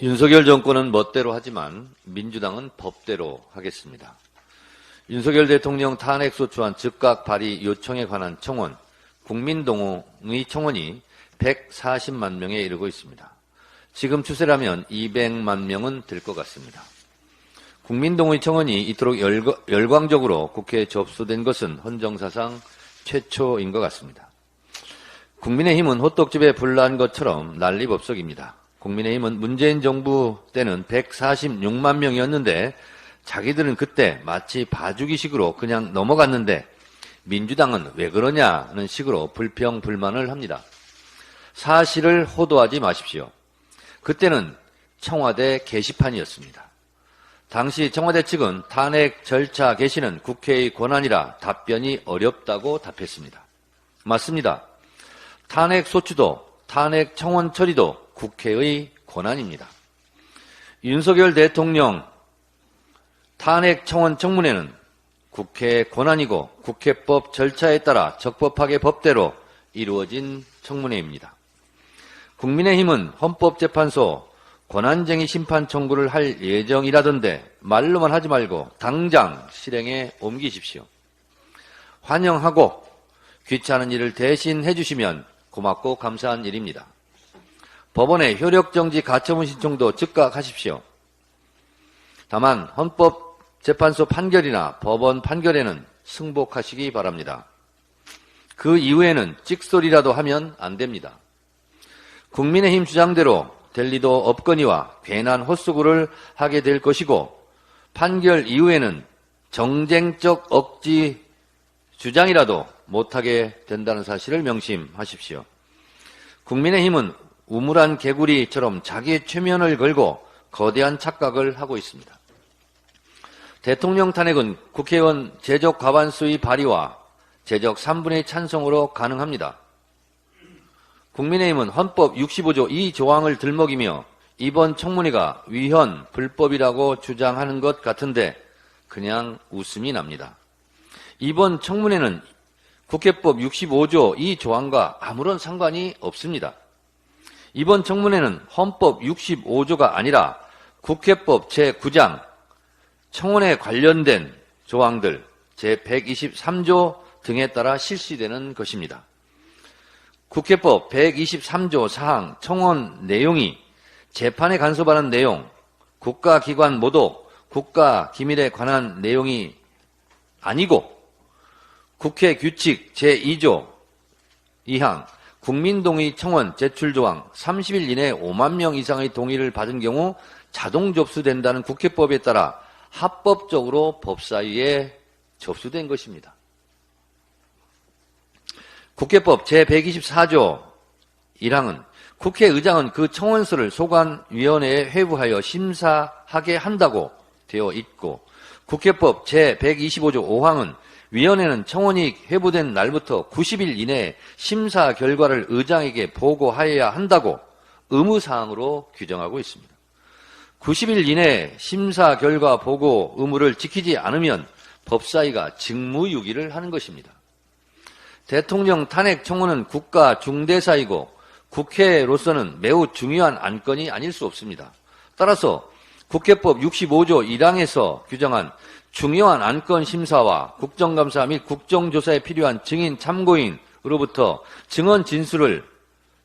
윤석열 정권은 멋대로 하지만 민주당은 법대로 하겠습니다. 윤석열 대통령 탄핵소추안 즉각 발의 요청에 관한 청원, 국민동의 청원이 140만 명에 이르고 있습니다. 지금 추세라면 200만 명은 될 것 같습니다. 국민동의 청원이 이토록 열광적으로 국회에 접수된 것은 헌정사상 최초인 것 같습니다. 국민의힘은 호떡집에 불난 것처럼 난리법석입니다. 국민의힘은 문재인 정부 때는 146만 명이었는데 자기들은 그때 마치 봐주기식으로 그냥 넘어갔는데 민주당은 왜 그러냐는 식으로 불평, 불만을 합니다. 사실을 호도하지 마십시오. 그때는 청와대 게시판이었습니다. 당시 청와대 측은 탄핵 절차 개시는 국회의 권한이라 답변이 어렵다고 답했습니다. 맞습니다. 탄핵 소추도 탄핵 청원 처리도 국회의 권한입니다. 윤석열 대통령 탄핵 청원 청문회는 국회의 권한이고 국회법 절차에 따라 적법하게 법대로 이루어진 청문회입니다. 국민의힘은 헌법재판소 권한쟁의 심판 청구를 할 예정이라던데 말로만 하지 말고 당장 실행에 옮기십시오. 환영하고 귀찮은 일을 대신 해주시면 고맙고 감사한 일입니다. 법원의 효력정지 가처분 신청도 즉각 하십시오. 다만 헌법재판소 판결이나 법원 판결에는 승복하시기 바랍니다. 그 이후에는 찍소리라도 하면 안 됩니다. 국민의힘 주장대로 될 리도 없거니와 괜한 헛수고를 하게 될 것이고 판결 이후에는 정쟁적 억지 주장이라도 못하게 된다는 사실을 명심하십시오. 국민의힘은 우물안 개구리처럼 자기의 최면을 걸고 거대한 착각을 하고 있습니다. 대통령 탄핵은 국회의원 제적 과반수의 발의와 제적 3분의 찬성으로 가능합니다. 국민의힘은 헌법 65조 2조항을 들먹이며 이번 청문회가 위헌, 불법이라고 주장하는 것 같은데 그냥 웃음이 납니다. 이번 청문회는 국회법 65조 2조항과 아무런 상관이 없습니다. 이번 청문회는 헌법 65조가 아니라 국회법 제9장 청원에 관련된 조항들 제123조 등에 따라 실시되는 것입니다. 국회법 123조 사항 청원 내용이 재판에 간섭하는 내용, 국가기관 모독, 국가기밀에 관한 내용이 아니고 국회 규칙 제2조 2항 국민동의 청원 제출조항 30일 이내에 5만 명 이상의 동의를 받은 경우 자동 접수된다는 국회법에 따라 합법적으로 법사위에 접수된 것입니다. 국회법 제124조 1항은 국회의장은 그 청원서를 소관위원회에 회부하여 심사하게 한다고 되어 있고 국회법 제125조 5항은 위원회는 청원이 회부된 날부터 90일 이내에 심사 결과를 의장에게 보고하여야 한다고 의무사항으로 규정하고 있습니다. 90일 이내에 심사 결과 보고 의무를 지키지 않으면 법사위가 직무유기를 하는 것입니다. 대통령 탄핵 청원은 국가 중대사이고 국회로서는 매우 중요한 안건이 아닐 수 없습니다. 따라서 국회법 65조 1항에서 규정한 중요한 안건 심사와 국정감사 및 국정조사에 필요한 증인 참고인으로부터 증언 진술을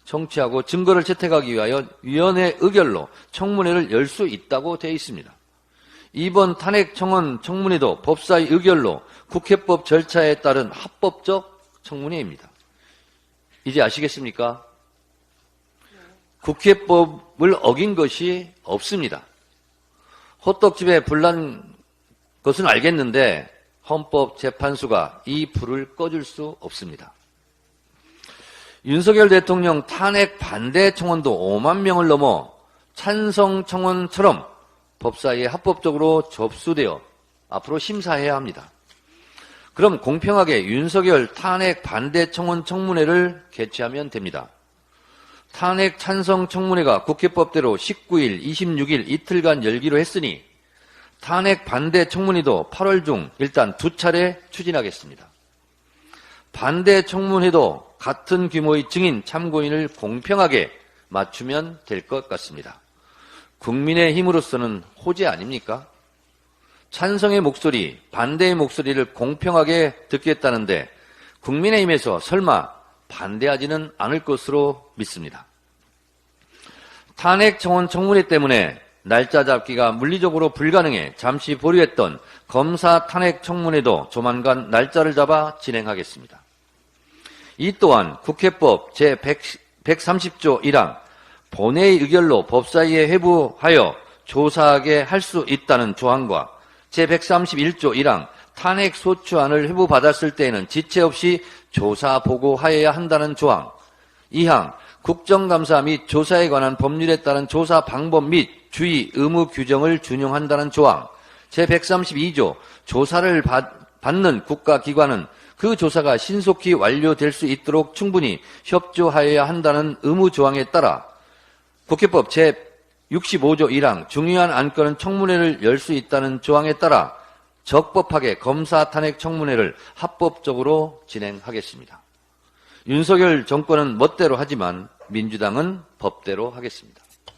청취하고 증거를 채택하기 위하여 위원회 의결로 청문회를 열 수 있다고 되어 있습니다. 이번 탄핵 청원 청문회도 법사위 의결로 국회법 절차에 따른 합법적 청문회입니다. 이제 아시겠습니까? 국회법을 어긴 것이 없습니다. 호떡집에 불난 것은 알겠는데 헌법재판소가 이 불을 꺼줄 수 없습니다. 윤석열 대통령 탄핵 반대 청원도 5만 명을 넘어 찬성 청원처럼 법사위에 합법적으로 접수되어 앞으로 심사해야 합니다. 그럼 공평하게 윤석열 탄핵 반대 청원 청문회를 개최하면 됩니다. 탄핵 찬성 청문회가 국회법대로 19일, 26일 이틀간 열기로 했으니 탄핵 반대 청문회도 8월 중 일단 2차례 추진하겠습니다. 반대 청문회도 같은 규모의 증인, 참고인을 공평하게 맞추면 될 것 같습니다. 국민의힘으로서는 호재 아닙니까? 찬성의 목소리, 반대의 목소리를 공평하게 듣겠다는데 국민의힘에서 설마 반대하지는 않을 것으로 믿습니다. 탄핵 청원 청문회 때문에 날짜 잡기가 물리적으로 불가능해 잠시 보류했던 검사 탄핵 청문회도 조만간 날짜를 잡아 진행하겠습니다. 이 또한 국회법 제130조 1항 본회의 의결로 법사위에 회부하여 조사하게 할 수 있다는 조항과 제131조 1항 탄핵 소추안을 회부받았을 때에는 지체 없이 조사 보고하여야 한다는 조항, 2항 국정감사 및 조사에 관한 법률에 따른 조사 방법 및 주의, 의무 규정을 준용한다는 조항, 제132조 조사를 받는 국가기관은 그 조사가 신속히 완료될 수 있도록 충분히 협조하여야 한다는 의무 조항에 따라 국회법 제65조 1항 중요한 안건은 청문회를 열 수 있다는 조항에 따라 적법하게 검사 탄핵 청문회를 합법적으로 진행하겠습니다. 윤석열 정권은 멋대로 하지만 민주당은 법대로 하겠습니다.